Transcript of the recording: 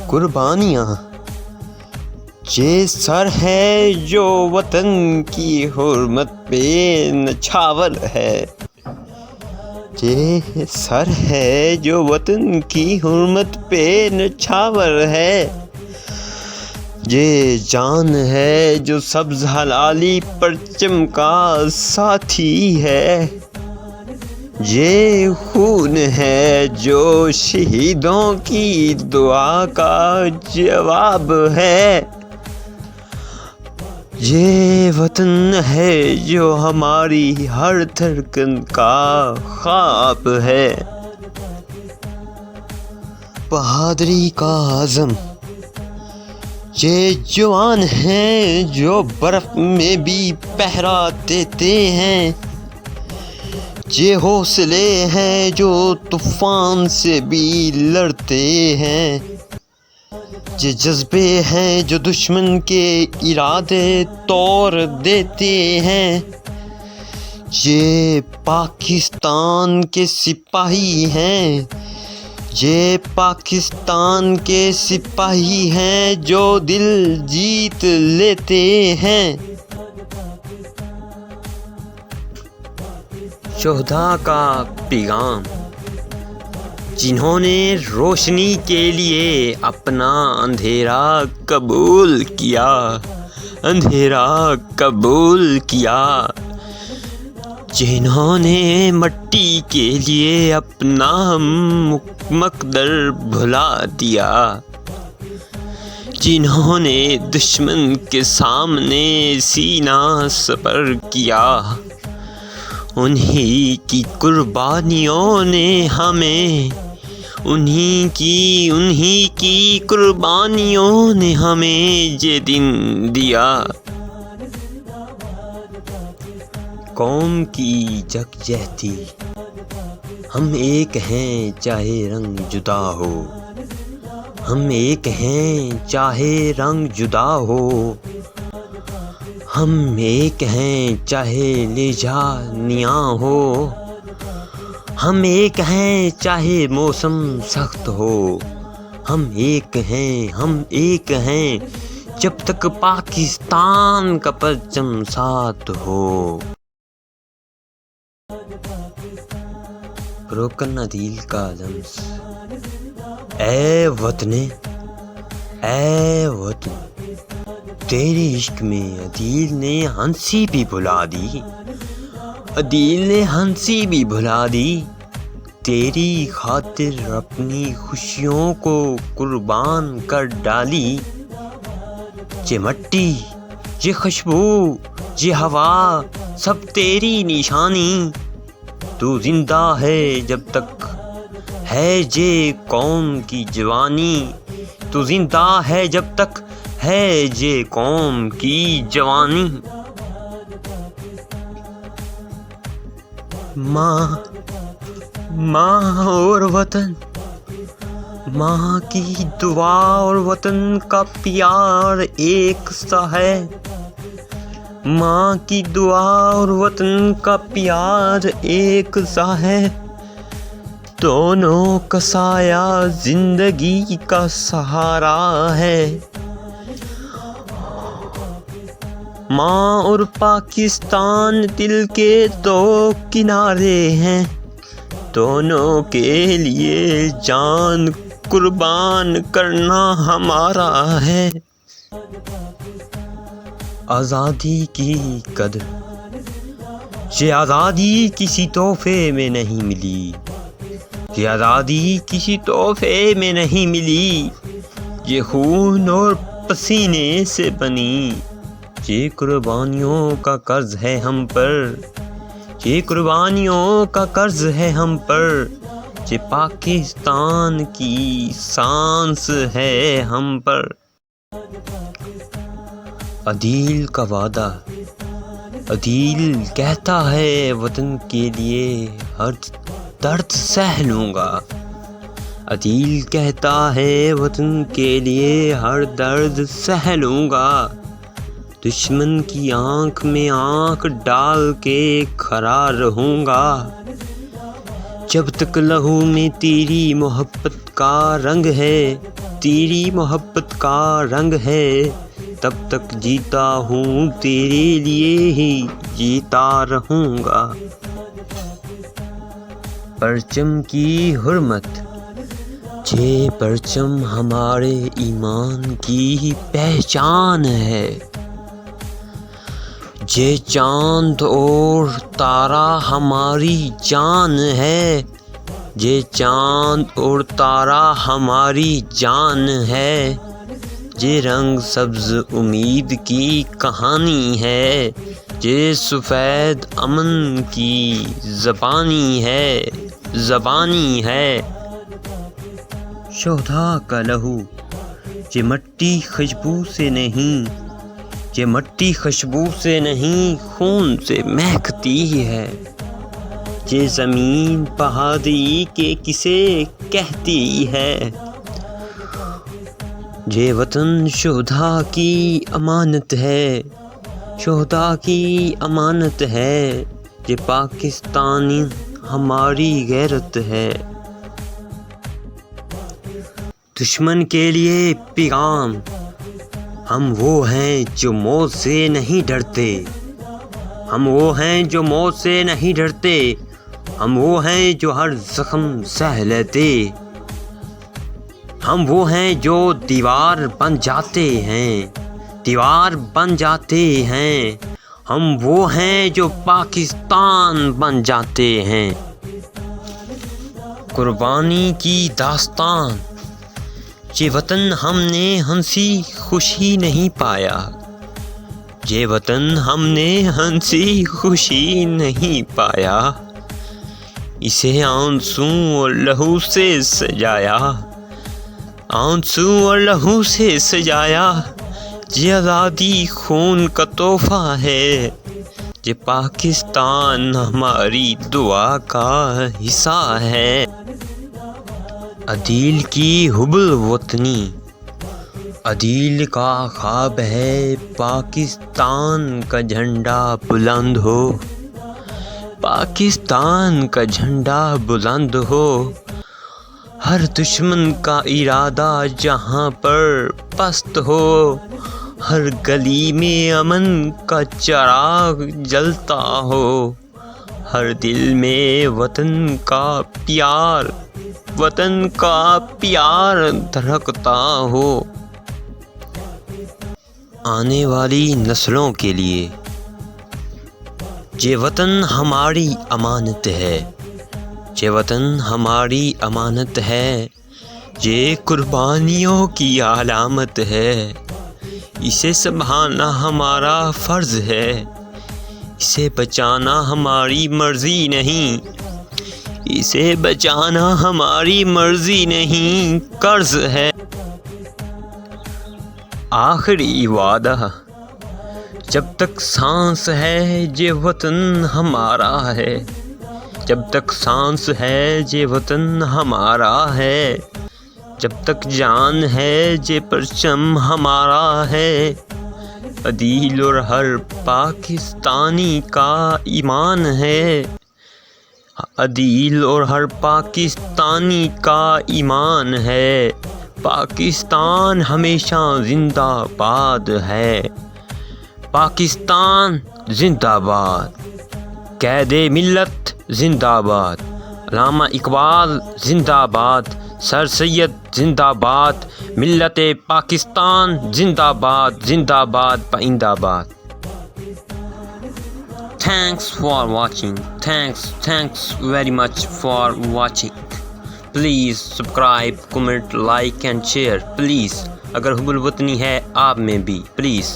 قربانیاں یہ سر ہے جو وطن کی حرمت پہ نچھاور ہے، یہ سر ہے جو وطن کی حرمت پہ نچھاور ہے، یہ جان ہے جو سبز ہلالی پرچم کا ساتھی ہے، یہ خون ہے جو شہیدوں کی دعا کا جواب ہے، یہ وطن ہے جو ہماری ہر دھڑکن کا خواب ہے۔ بہادری کا عزم یہ جوان ہیں جو برف میں بھی پہرا دیتے ہیں، یہ حوصلے ہیں جو طوفان سے بھی لڑتے ہیں، یہ جذبے ہیں جو دشمن کے ارادے توڑ دیتے ہیں، یہ پاکستان کے سپاہی ہیں، یہ پاکستان کے سپاہی ہیں جو دل جیت لیتے ہیں۔ شہداء کا پیغام جنہوں نے روشنی کے لیے اپنا اندھیرا قبول کیا، اندھیرا قبول کیا، جنہوں نے مٹی کے لیے اپنا مقدر بھلا دیا، جنہوں نے دشمن کے سامنے سینہ سپر کیا، انہی کی قربانیوں نے ہمیں، انہی کی قربانیوں نے ہمیں یہ دن دیا۔ قوم کی یکجہتی ہم ایک ہیں چاہے رنگ جدا ہو، ہم ایک ہیں چاہے رنگ جدا ہو، ہم ایک ہیں چاہے لیجانیاں ہو، ہم ایک ہیں چاہے موسم سخت ہو، ہم ایک ہیں جب تک پاکستان کا پرچم ساتھ ہو۔ بروکن عدیل کا لمس، اے وطنے، اے وطن، تیرے عشق میں عدیل نے ہنسی بھی بھلا دی، عدیل نے ہنسی بھی بھلا دی، تیری خاطر اپنی خوشیوں کو قربان کر ڈالی، یہ مٹی، یہ خوشبو، یہ ہوا سب تیری نشانی، تو زندہ ہے جب تک ہے یہ قوم کی جوانی، تو زندہ ہے جب تک ہے یہ قوم کی جوانی۔ ماں اور وطن، ماں کی دعا اور وطن کا پیار ایک سا ہے، ماں کی دعا اور وطن کا پیار ایک سا ہے، دونوں کا سایہ زندگی کا سہارا ہے، ماں اور پاکستان دل کے دو کنارے ہیں، دونوں کے لیے جان قربان کرنا ہمارا ہے۔ آزادی کی قدر یہ آزادی کسی تحفے میں نہیں ملی، یہ آزادی کسی تحفے میں نہیں ملی، یہ خون اور پسینے سے بنی، یہ قربانیوں کا قرض ہے ہم پر، یہ قربانیوں کا قرض ہے ہم پر، یہ پاکستان کی سانس ہے ہم پر۔ عدیل کا وعدہ، عدیل کہتا ہے وطن کے لیے ہر درد سہ لوں گا، عدیل کہتا ہے وطن کے لیے ہر درد سہ لوں گا، دشمن کی آنکھ میں آنکھ ڈال کے کھڑا رہوں گا، جب تک لہو میں تیری محبت کا رنگ ہے، تیری محبت کا رنگ ہے، تب تک جیتا ہوں تیرے لیے ہی جیتا رہوں گا۔ پرچم کی حرمت، یہ پرچم ہمارے ایمان کی پہچان ہے، یہ چاند اور تارا ہماری جان ہے، یہ چاند اور تارا ہماری جان ہے، یہ رنگ سبز امید کی کہانی ہے، یہ سفید امن کی زبانی ہے۔ شہداء کا لہو، یہ مٹی خوشبو سے نہیں، یہ مٹی خوشبو سے نہیں خون سے مہکتی ہے، یہ زمین بہادری کے کسے کہتی ہے، یہ وطن شہداء کی امانت ہے، شہداء کی امانت ہے، یہ پاکستان ہماری غیرت ہے۔ دشمن کے لیے پیغام، ہم وہ ہیں جو موت سے نہیں ڈرتے، ہم وہ ہیں جو موت سے نہیں ڈرتے، ہم وہ ہیں جو ہر زخم سہ لیتے، ہم وہ ہیں جو دیوار بن جاتے ہیں، دیوار بن جاتے ہیں، ہم وہ ہیں جو پاکستان بن جاتے ہیں۔ قربانی کی داستان، یہ وطن ہم نے ہنسی خوشی نہیں پایا، یہ وطن ہم نے ہنسی خوشی نہیں پایا، اسے آنسوں اور لہو سے سجایا، آنسوں اور لہو سے سجایا، یہ آزادی خون کا تحفہ ہے، یہ پاکستان ہماری دعا کا حصہ ہے۔ عدیل کی حب الوطنی، عدیل کا خواب ہے پاکستان کا جھنڈا بلند ہو، پاکستان کا جھنڈا بلند ہو، ہر دشمن کا ارادہ جہاں پر پست ہو، ہر گلی میں امن کا چراغ جلتا ہو، ہر دل میں وطن کا پیار، وطن کا پیار دھڑکتا ہو۔ آنے والی نسلوں کے لیے یہ وطن ہماری امانت ہے، یہ وطن ہماری امانت ہے، یہ قربانیوں کی علامت ہے، اسے سنبھالنا ہمارا فرض ہے، اسے بچانا ہماری مرضی نہیں، اسے بچانا ہماری مرضی نہیں قرض ہے۔ آخری وعدہ، جب تک سانس ہے یہ وطن ہمارا ہے، جب تک سانس ہے یہ وطن ہمارا ہے، جب تک جان ہے یہ پرچم ہمارا ہے، عدیل اور ہر پاکستانی کا ایمان ہے، عدیل اور ہر پاکستانی کا ایمان ہے، پاکستان ہمیشہ زندہ باد ہے، پاکستان زندہ باد، قائد ملت زندہ باد، علامہ اقبال زندہ باد، سر سید زندہ باد، ملت پاکستان زندہ باد، زندہ باد پائندہ باد۔ Thanks for watching. Thanks very much for watching. Please subscribe, comment, like and share. Please. اگر حب الوطنی ہے آپ میں بھی. Please.